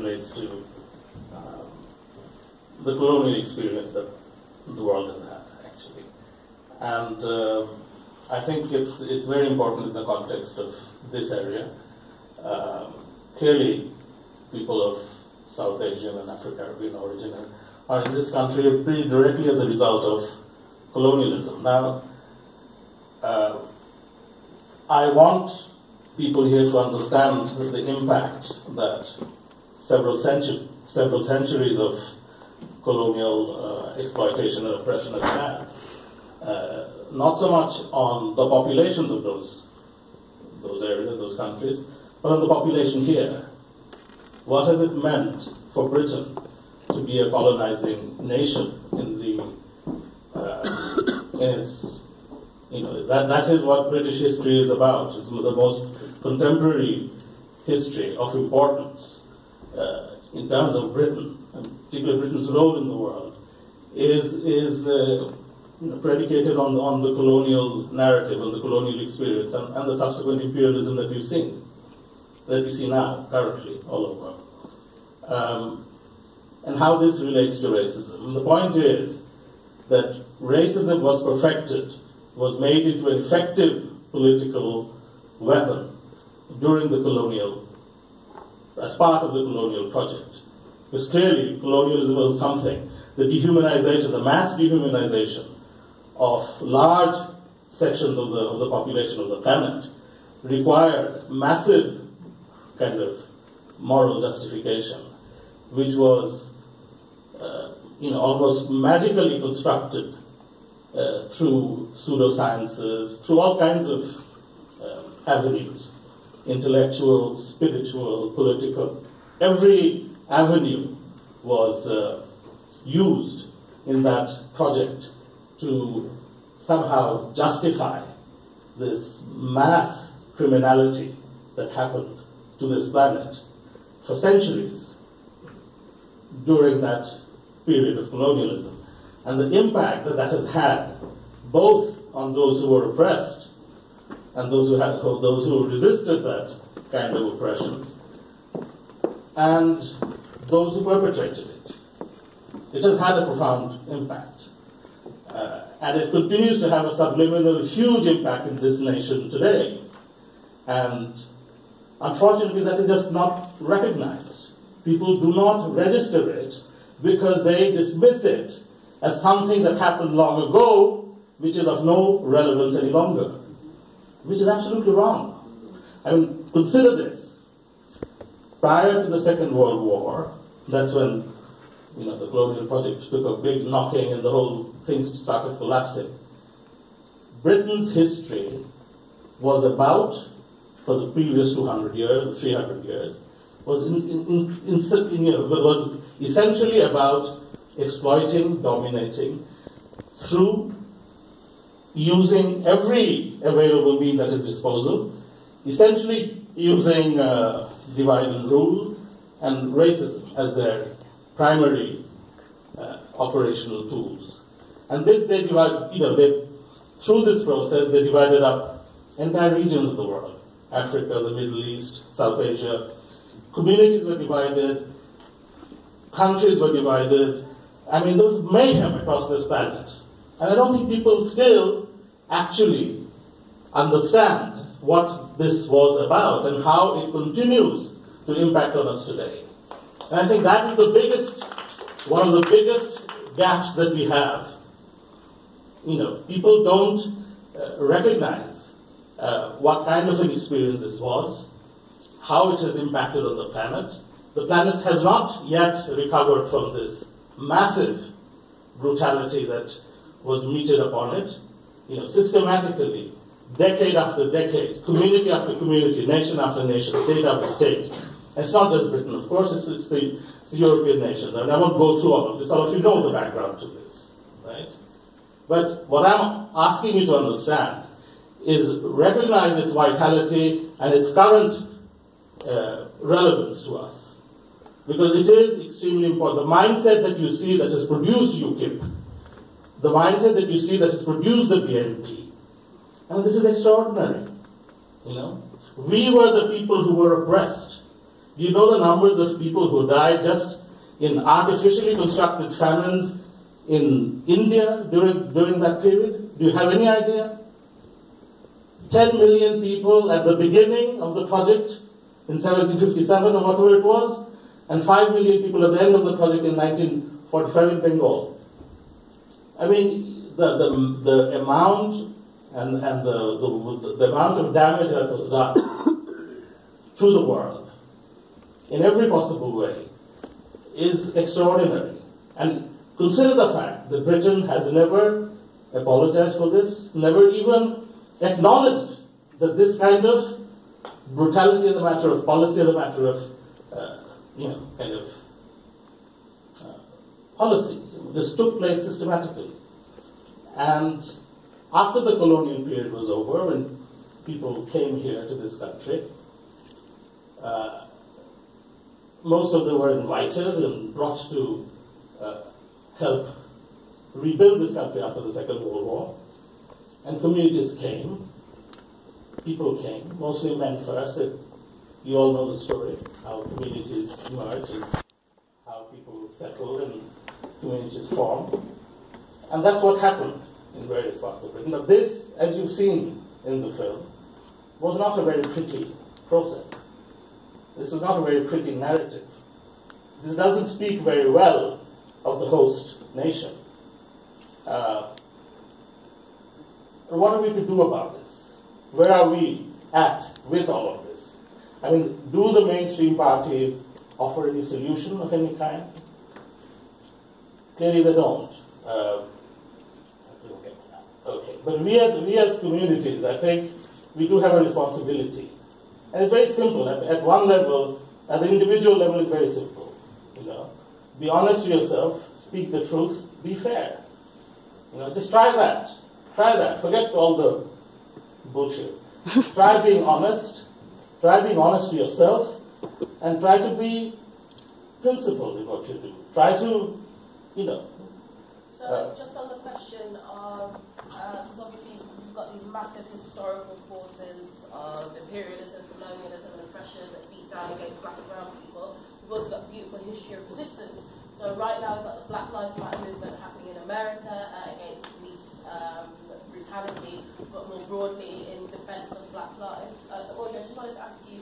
relates to the colonial experience that the world has had, actually. And I think it's very important in the context of this area. Clearly, people of South Asian and Afro-Caribbean origin are in this country pretty directly as a result of colonialism. Now, I want people here to understand the impact that several centuries of colonial exploitation and oppression have had. Not so much on the populations of those areas, those countries, but on the population here. What has it meant for Britain to be a colonizing nation in its, that is what British history is about. It's the most contemporary history of importance in terms of Britain, and particularly Britain's role in the world, is predicated on the colonial narrative, on the colonial experience, and the subsequent imperialism that we've seen, that we see now, currently, all over. And how this relates to racism. And the point is that racism was perfected, was made into an effective political weapon during the colonial, as part of the colonial project. Because clearly, colonialism was something, the dehumanization, the mass dehumanization of large sections of the population of the planet required massive kind of moral justification, which was almost magically constructed through pseudosciences, through all kinds of avenues, intellectual, spiritual, political. Every avenue was used in that project to somehow justify this mass criminality that happened to this planet for centuries during that period of colonialism. And the impact that has had both on those who were oppressed and those who resisted that kind of oppression, and those who perpetrated it. It has had a profound impact. And it continues to have a subliminal, huge impact in this nation today. And unfortunately, that is just not recognized. People do not register it because they dismiss it as something that happened long ago, which is of no relevance any longer, which is absolutely wrong. I mean, consider this. Prior to the Second World War, that's when the colonial project took a big knocking and the whole thing started collapsing. Britain's history was about, for the previous 200 years, 300 years, was essentially about exploiting, dominating, through using every available means at its disposal, essentially using divide and rule and racism as their primary operational tools. And this they divide, through this process they divided up entire regions of the world, Africa, the Middle East, South Asia. Communities were divided, countries were divided. I mean, there was mayhem across this planet. And I don't think people still actually understand what this was about and how it continues to impact on us today. And I think that is one of the biggest gaps that we have. People don't recognize what kind of an experience this was, how it has impacted on the planet. The planet has not yet recovered from this massive brutality that was meted upon it, systematically, decade after decade, community after community, nation after nation, state after state. And it's not just Britain, of course, it's the European nations. And I won't go through all of this. All of you know the background to this, right? But what I'm asking you to understand is recognize its vitality and its current relevance to us. Because it is extremely important. The mindset that you see that has produced UKIP, the mindset that you see that has produced the BNP, and this is extraordinary. We were the people who were oppressed. Do you know the numbers of people who died just in artificially constructed famines in India during that period? Do you have any idea? 10 million people at the beginning of the project in 1757 or whatever it was, and 5 million people at the end of the project in 1945 in Bengal. I mean, the amount and the amount of damage that was done to the world in every possible way is extraordinary. And consider the fact that Britain has never apologized for this, never even acknowledged that this kind of brutality as a matter of policy, as a matter of, policy. This took place systematically. And after the colonial period was over, when people came here to this country, most of them were invited and brought to help rebuild this country after the Second World War. And communities came, people came, mostly men first. You all know the story, how communities emerge and how people settle and communities form. And that's what happened in various parts of Britain. But this, as you've seen in the film, was not a very pretty process. This was not a very pretty narrative. This doesn't speak very well of the host nation. What are we to do about this? Where are we at with all of this? I mean, do the mainstream parties offer any solution of any kind? Clearly they don't. Okay. But we as communities, I think we do have a responsibility. And it's very simple. At one level, at the individual level, it's very simple. Be honest to yourself, speak the truth, be fair. Just try that. Try that. Forget all the bullshit. Try being honest. Try being honest to yourself, and try to be principled in what you do. Try to, So, just on the question of, because obviously we've got these massive historical forces of imperialism, colonialism, and oppression that beat down against black and brown people. We've also got a beautiful history of resistance. So right now we've got the Black Lives Matter movement happening in America against police brutality, but more broadly in defense of black lives. So, Audrey, I just wanted to ask you,